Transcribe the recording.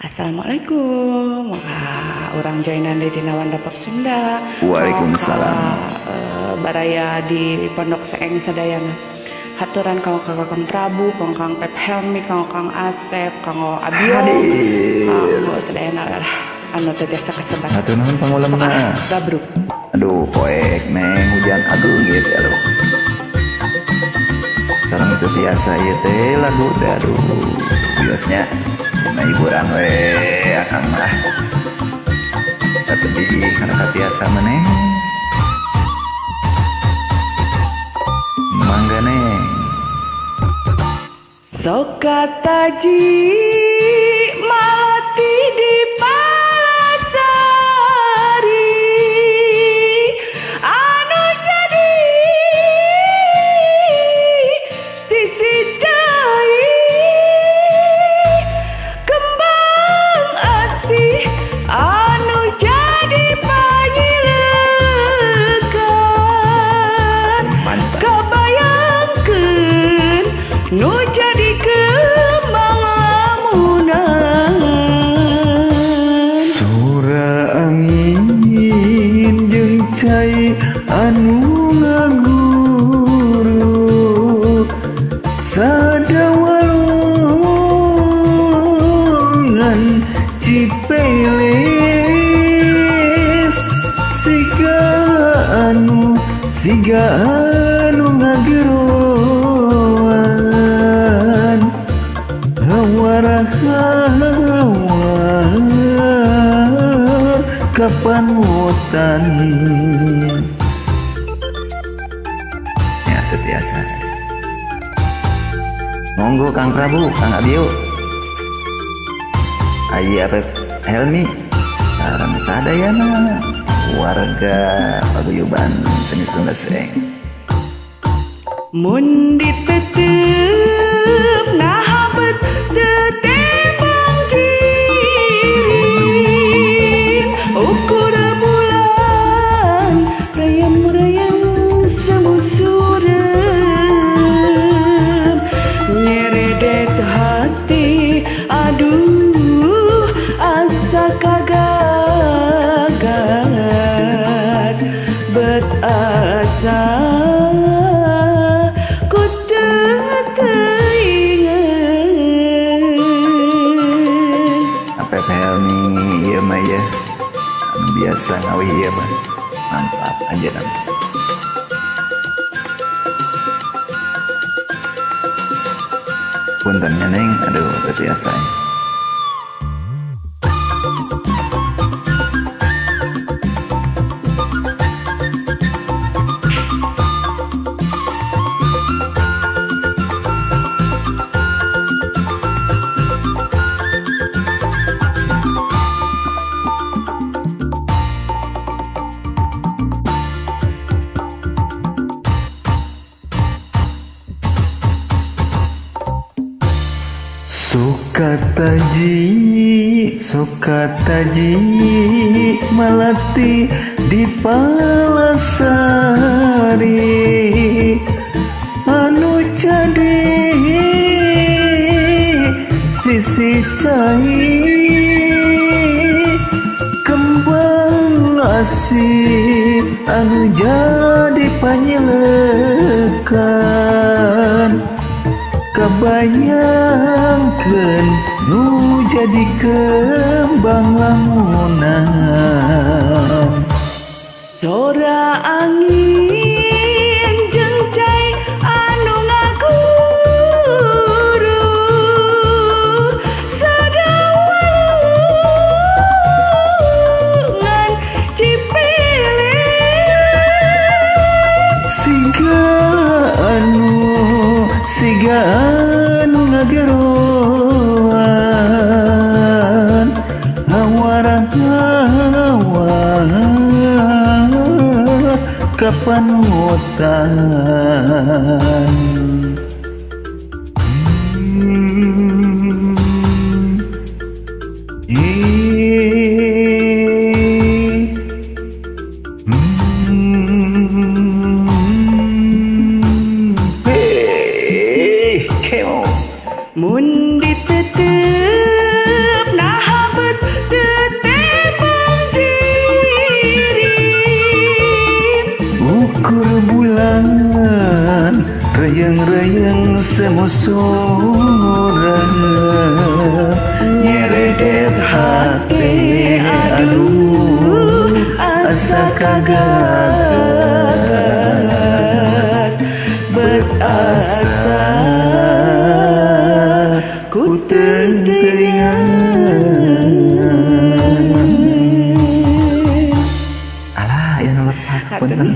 Assalamualaikum. Wah, orang joinan di Dina Wandapap Sunda. Waalaikumsalam. Baraya di Pondok Seeng sadayana. Haturan kang Kakang Prabu, kang Pep Helmi, kang Asep, kang Abio. Kang sadayana lah. Anu teh biasa kasebat. Atuh nuhun pangulemna. Gabruk. Aduh, poek neng hujan aduh gitu aduh. Sareng itu biasa ieu teh lagu teh aduh. Biasanya nah hiburan we akang mah. Tapi di kana biasa meneh. Mangga neng. Sokataji mati di Palasari, anu jadi sisi cai kembang asih, anu jadi panyilekan kabayangkeun nu jadi kembang lamunan. Sura angin jeung cai anu ngaguru sadawalungan cipeles siga anu ngageroan hawar kapan hutan ya biasa. Monggo Kang Prabu, Kang Abio, Ayi Pep Helmi, sareng sadayana warga paguyuban seni Sunda Seeng. Mun ditetep nahabet tetembang diri, ukur bulan rayang-rayang semu surem, nyeredet hati aduh asa kagagat bet asa Pep Helmi ieu mah ya anu biasa ngawih ieu mah mantap anjeunna. Punten nya neng aduh teu biasa. Sokataji malati di Palasari, anu jadi sisi cai kembang asih, anu jadi panyilekan kabayangkeun nu jadi kembang lamunan. Sora angin jeung cai anu ngaguru sadawalungan cipeles siga anu ngageroan hawar kapan hutan. Mun ditetep nah reyeng semusura nyeredet hati aduh asa kagagas berasa ku teringat alah yang lepat punten